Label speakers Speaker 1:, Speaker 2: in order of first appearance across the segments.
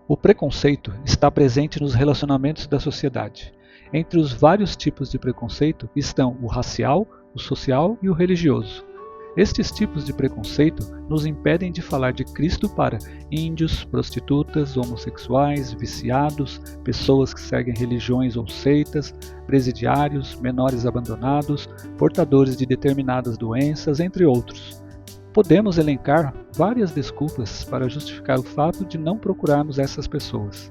Speaker 1: O preconceito está presente nos relacionamentos da sociedade. Entre os vários tipos de preconceito estão o racial, o social e o religioso. Estes tipos de preconceito nos impedem de falar de Cristo para índios, prostitutas, homossexuais, viciados, pessoas que seguem religiões ou seitas, presidiários, menores abandonados, portadores de determinadas doenças, entre outros. Podemos elencar várias desculpas para justificar o fato de não procurarmos essas pessoas.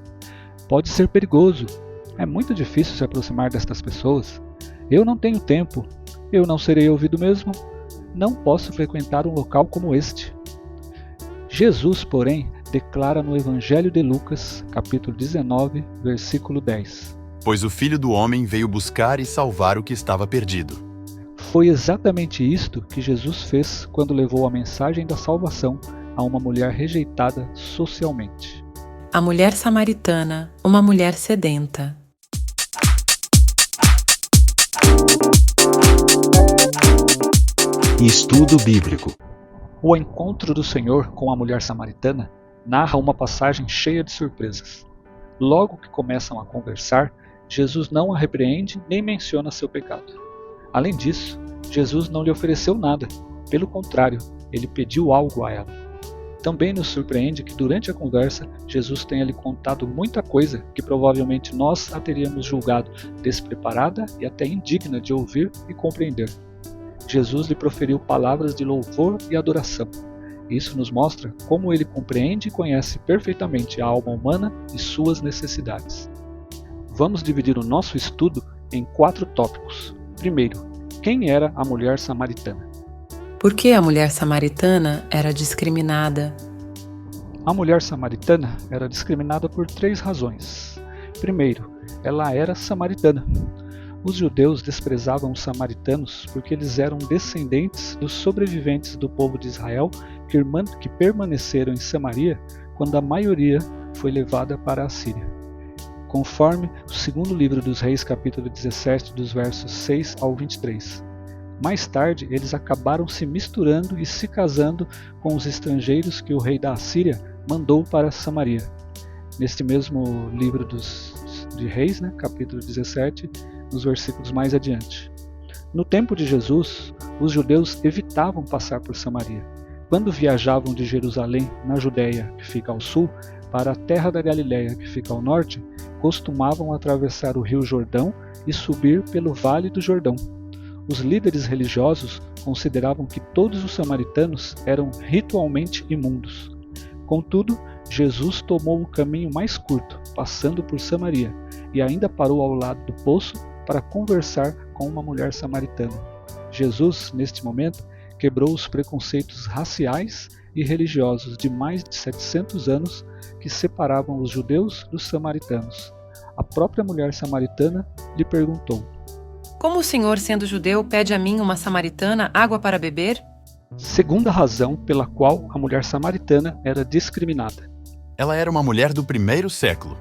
Speaker 1: Pode ser perigoso. É muito difícil se aproximar destas pessoas. Eu não tenho tempo. Eu não serei ouvido mesmo. Não posso frequentar um local como este. Jesus, porém, declara no Evangelho de Lucas, capítulo 19, versículo 10.
Speaker 2: Pois o Filho do Homem veio buscar e salvar o que estava perdido.
Speaker 1: Foi exatamente isto que Jesus fez quando levou a mensagem da salvação a uma mulher rejeitada socialmente.
Speaker 3: A mulher samaritana, uma mulher sedenta.
Speaker 4: Estudo bíblico.
Speaker 1: O encontro do Senhor com a mulher samaritana narra uma passagem cheia de surpresas. Logo que começam a conversar, Jesus não a repreende nem menciona seu pecado. Além disso, Jesus não lhe ofereceu nada. Pelo contrário, ele pediu algo a ela. Também nos surpreende que durante a conversa, Jesus tenha lhe contado muita coisa que provavelmente nós a teríamos julgado despreparada e até indigna de ouvir e compreender. Jesus lhe proferiu palavras de louvor e adoração. Isso nos mostra como ele compreende e conhece perfeitamente a alma humana e suas necessidades. Vamos dividir o nosso estudo em 4 tópicos. Primeiro, quem era a mulher samaritana?
Speaker 3: Por que a mulher samaritana era discriminada?
Speaker 1: A mulher samaritana era discriminada por 3 razões. Primeiro, ela era samaritana. Os judeus desprezavam os samaritanos porque eles eram descendentes dos sobreviventes do povo de Israel que permaneceram em Samaria quando a maioria foi levada para a Síria. Conforme o segundo livro dos Reis, capítulo 17, dos versos 6 ao 23. Mais tarde, eles acabaram se misturando e se casando com os estrangeiros que o rei da Assíria mandou para Samaria. Neste mesmo livro de Reis, capítulo 17, nos versículos mais adiante. No tempo de Jesus, os judeus evitavam passar por Samaria. Quando viajavam de Jerusalém, na Judéia, que fica ao sul, para a terra da Galiléia, que fica ao norte, costumavam atravessar o rio Jordão e subir pelo Vale do Jordão. Os líderes religiosos consideravam que todos os samaritanos eram ritualmente imundos. Contudo, Jesus tomou o caminho mais curto, passando por Samaria, e ainda parou ao lado do poço para conversar com uma mulher samaritana. Jesus, neste momento, quebrou os preconceitos raciais e religiosos de mais de 700 anos que separavam os judeus dos samaritanos. A própria mulher samaritana lhe perguntou:
Speaker 3: Como o Senhor, sendo judeu, pede a mim, uma samaritana, água para beber?
Speaker 1: Segunda razão pela qual a mulher samaritana era discriminada.
Speaker 2: Ela era uma mulher do 1º século.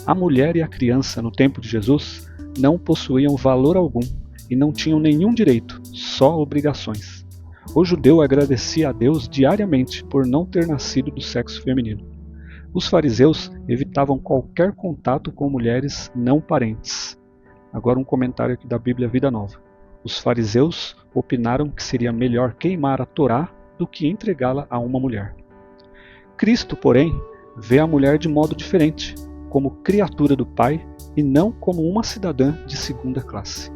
Speaker 1: A mulher e a criança no tempo de Jesus não possuíam valor algum e não tinham nenhum direito, só obrigações. O judeu agradecia a Deus diariamente por não ter nascido do sexo feminino. Os fariseus evitavam qualquer contato com mulheres não parentes. Agora um comentário aqui da Bíblia Vida Nova. Os fariseus opinaram que seria melhor queimar a Torá do que entregá-la a uma mulher. Cristo, porém, vê a mulher de modo diferente, como criatura do Pai e não como uma cidadã de segunda classe.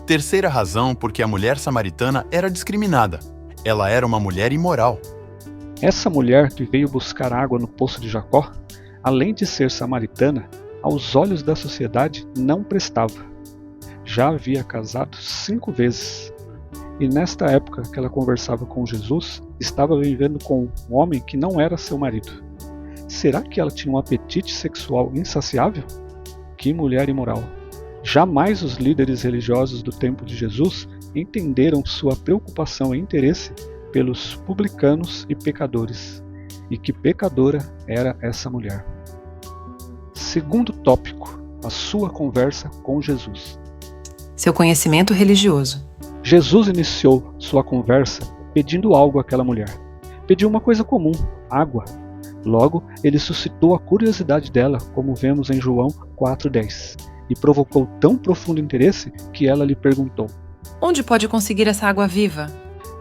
Speaker 2: Terceira razão porque a mulher samaritana era discriminada. Ela era uma mulher imoral.
Speaker 1: Essa mulher que veio buscar água no poço de Jacó, além de ser samaritana, aos olhos da sociedade não prestava. Já havia casado 5 vezes. E nesta época que ela conversava com Jesus, estava vivendo com um homem que não era seu marido. Será que ela tinha um apetite sexual insaciável? Que mulher imoral! Jamais os líderes religiosos do tempo de Jesus entenderam sua preocupação e interesse pelos publicanos e pecadores. E que pecadora era essa mulher. Segundo tópico, a sua conversa com Jesus.
Speaker 3: Seu conhecimento religioso.
Speaker 1: Jesus iniciou sua conversa pedindo algo àquela mulher. Pediu uma coisa comum, água. Logo, ele suscitou a curiosidade dela, como vemos em João 4,10, e provocou tão profundo interesse que ela lhe perguntou.
Speaker 3: Onde pode conseguir essa água viva?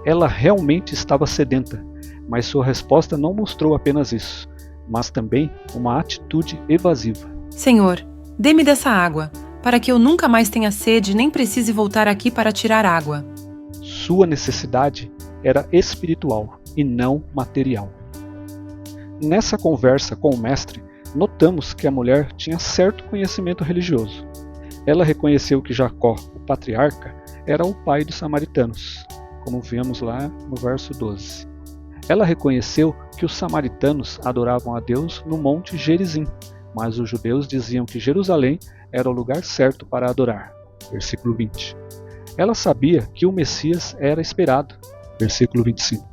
Speaker 1: Ela realmente estava sedenta, mas sua resposta não mostrou apenas isso, mas também uma atitude evasiva.
Speaker 3: Senhor, dê-me dessa água, para que eu nunca mais tenha sede nem precise voltar aqui para tirar água.
Speaker 1: Sua necessidade era espiritual e não material. Nessa conversa com o mestre, notamos que a mulher tinha certo conhecimento religioso. Ela reconheceu que Jacó, o patriarca, era o pai dos samaritanos, como vemos lá no verso 12. Ela reconheceu que os samaritanos adoravam a Deus no monte Gerizim, mas os judeus diziam que Jerusalém era o lugar certo para adorar. Versículo 20. Ela sabia que o Messias era esperado. Versículo 25.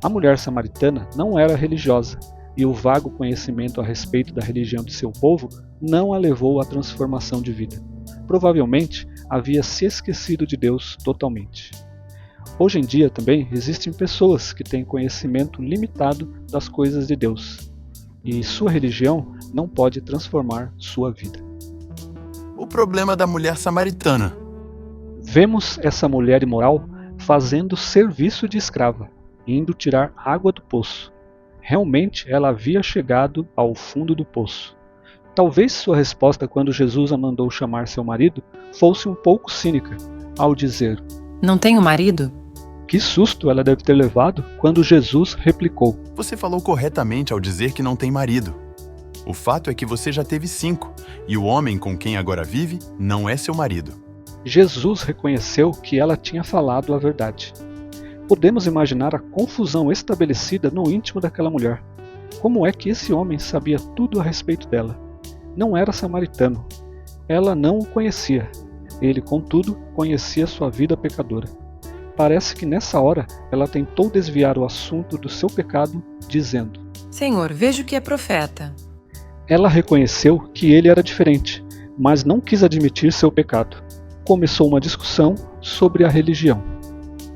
Speaker 1: A mulher samaritana não era religiosa, e o vago conhecimento a respeito da religião de seu povo não a levou à transformação de vida. Provavelmente havia se esquecido de Deus totalmente. Hoje em dia também existem pessoas que têm conhecimento limitado das coisas de Deus, e sua religião não pode transformar sua vida.
Speaker 2: O problema da mulher samaritana.
Speaker 1: Vemos essa mulher imoral fazendo serviço de escrava, indo tirar água do poço. Realmente ela havia chegado ao fundo do poço. Talvez sua resposta quando Jesus a mandou chamar seu marido fosse um pouco cínica, ao dizer:
Speaker 3: Não tenho marido?
Speaker 1: Que susto ela deve ter levado quando Jesus replicou:
Speaker 2: Você falou corretamente ao dizer que não tem marido. O fato é que você já teve 5, e o homem com quem agora vive não é seu marido.
Speaker 1: Jesus reconheceu que ela tinha falado a verdade. Podemos imaginar a confusão estabelecida no íntimo daquela mulher. Como é que esse homem sabia tudo a respeito dela? Não era samaritano. Ela não o conhecia. Ele, contudo, conhecia sua vida pecadora. Parece que nessa hora ela tentou desviar o assunto do seu pecado, dizendo:
Speaker 3: Senhor, vejo que é profeta.
Speaker 1: Ela reconheceu que ele era diferente, mas não quis admitir seu pecado. Começou uma discussão sobre a religião.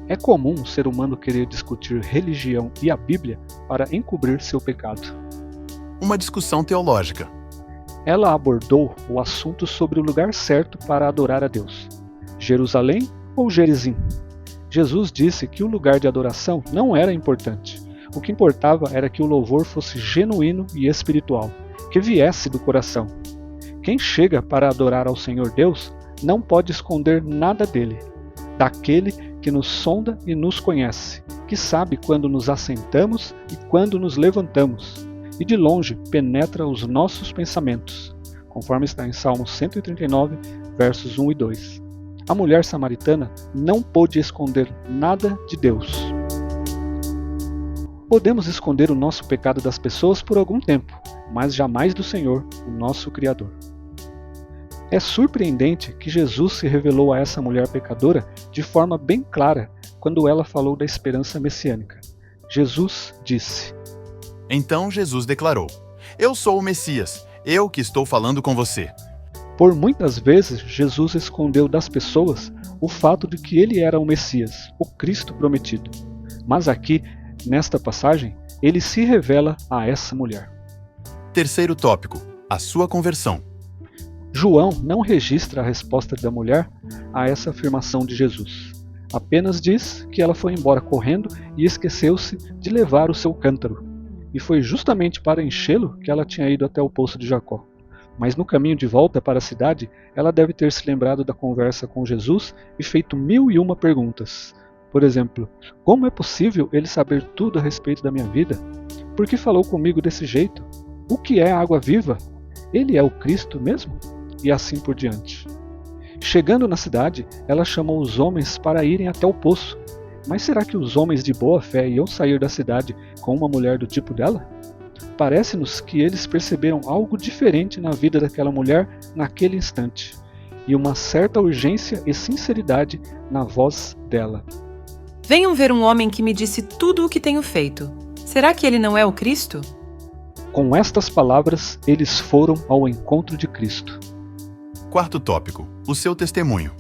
Speaker 1: É comum o ser humano querer discutir religião e a Bíblia para encobrir seu pecado.
Speaker 2: Uma discussão teológica.
Speaker 1: Ela abordou o assunto sobre o lugar certo para adorar a Deus: Jerusalém ou Gerizim? Jesus disse que o lugar de adoração não era importante. O que importava era que o louvor fosse genuíno e espiritual, que viesse do coração. Quem chega para adorar ao Senhor Deus não pode esconder nada dele, daquele que nos sonda e nos conhece, que sabe quando nos assentamos e quando nos levantamos, e de longe penetra os nossos pensamentos, conforme está em Salmo 139, versos 1 e 2. A mulher samaritana não pôde esconder nada de Deus. Podemos esconder o nosso pecado das pessoas por algum tempo, mas jamais do Senhor, o nosso Criador. É surpreendente que Jesus se revelou a essa mulher pecadora de forma bem clara quando ela falou da esperança messiânica. Jesus disse:
Speaker 2: Então Jesus declarou: Eu sou o Messias, eu que estou falando com você.
Speaker 1: Por muitas vezes, Jesus escondeu das pessoas o fato de que ele era o Messias, o Cristo prometido. Mas aqui, nesta passagem, ele se revela a essa mulher.
Speaker 2: Terceiro tópico: a sua conversão.
Speaker 1: João não registra a resposta da mulher a essa afirmação de Jesus. Apenas diz que ela foi embora correndo e esqueceu-se de levar o seu cântaro. E foi justamente para enchê-lo que ela tinha ido até o poço de Jacó. Mas no caminho de volta para a cidade, ela deve ter se lembrado da conversa com Jesus e feito 1001 perguntas. Por exemplo, como é possível ele saber tudo a respeito da minha vida? Por que falou comigo desse jeito? O que é água viva? Ele é o Cristo mesmo? E assim por diante. Chegando na cidade, ela chamou os homens para irem até o poço. Mas será que os homens de boa fé iam sair da cidade com uma mulher do tipo dela? Parece-nos que eles perceberam algo diferente na vida daquela mulher naquele instante, e uma certa urgência e sinceridade na voz dela.
Speaker 3: Venham ver um homem que me disse tudo o que tenho feito. Será que ele não é o Cristo?
Speaker 1: Com estas palavras, eles foram ao encontro de Cristo.
Speaker 2: Quarto tópico: o seu testemunho.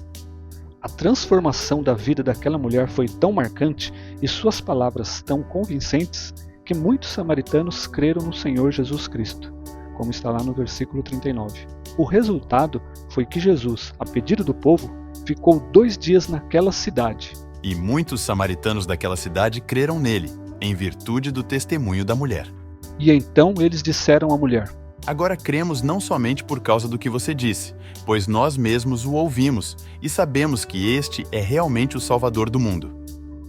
Speaker 1: A transformação da vida daquela mulher foi tão marcante e suas palavras tão convincentes que muitos samaritanos creram no Senhor Jesus Cristo, como está lá no versículo 39. O resultado foi que Jesus, a pedido do povo, ficou 2 dias naquela cidade.
Speaker 2: E muitos samaritanos daquela cidade creram nele, em virtude do testemunho da mulher.
Speaker 1: E então eles disseram à mulher:
Speaker 2: Agora cremos não somente por causa do que você disse, pois nós mesmos o ouvimos e sabemos que este é realmente o Salvador do mundo.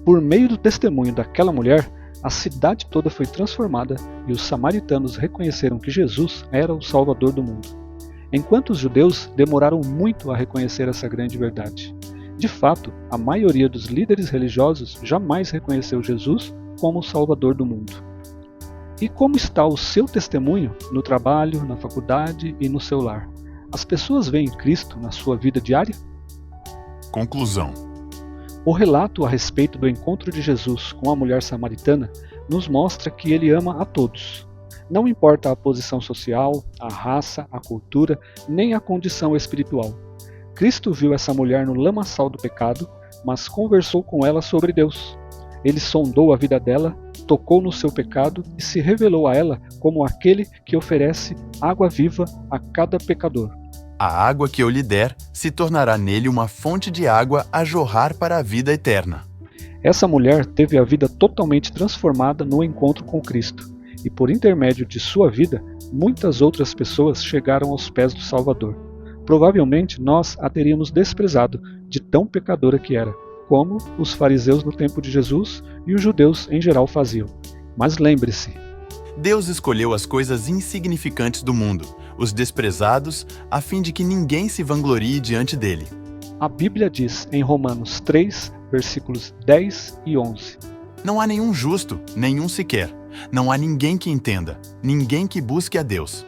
Speaker 1: Por meio do testemunho daquela mulher, a cidade toda foi transformada e os samaritanos reconheceram que Jesus era o Salvador do mundo. Enquanto os judeus demoraram muito a reconhecer essa grande verdade. De fato, a maioria dos líderes religiosos jamais reconheceu Jesus como o Salvador do mundo. E como está o seu testemunho no trabalho, na faculdade e no seu lar? As pessoas veem Cristo na sua vida diária?
Speaker 2: Conclusão.
Speaker 1: O relato a respeito do encontro de Jesus com a mulher samaritana nos mostra que ele ama a todos. Não importa a posição social, a raça, a cultura, nem a condição espiritual. Cristo viu essa mulher no lamaçal do pecado, mas conversou com ela sobre Deus. Ele sondou a vida dela, tocou no seu pecado e se revelou a ela como aquele que oferece água viva a cada pecador.
Speaker 2: A água que eu lhe der se tornará nele uma fonte de água a jorrar para a vida eterna.
Speaker 1: Essa mulher teve a vida totalmente transformada no encontro com Cristo, e por intermédio de sua vida, muitas outras pessoas chegaram aos pés do Salvador. Provavelmente nós a teríamos desprezado de tão pecadora que era, como os fariseus no tempo de Jesus e os judeus em geral faziam. Mas lembre-se,
Speaker 2: Deus escolheu as coisas insignificantes do mundo, os desprezados, a fim de que ninguém se vanglorie diante dele.
Speaker 1: a Bíblia diz em Romanos 3, versículos 10 e 11.
Speaker 2: Não há nenhum justo, nenhum sequer. Não há ninguém que entenda, ninguém que busque a Deus.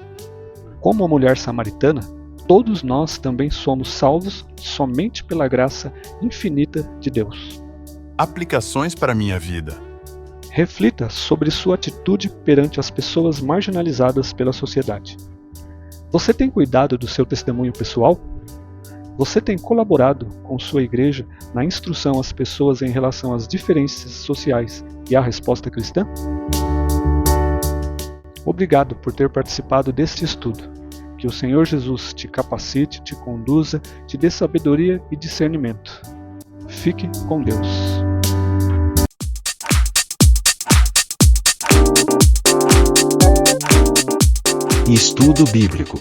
Speaker 1: Como a mulher samaritana, todos nós também somos salvos somente pela graça infinita de Deus.
Speaker 2: Aplicações para a minha vida.
Speaker 1: Reflita sobre sua atitude perante as pessoas marginalizadas pela sociedade. Você tem cuidado do seu testemunho pessoal? Você tem colaborado com sua igreja na instrução às pessoas em relação às diferenças sociais e à resposta cristã? Obrigado por ter participado deste estudo. Que o Senhor Jesus te capacite, te conduza, te dê sabedoria e discernimento. Fique com Deus.
Speaker 4: Estudo Bíblico.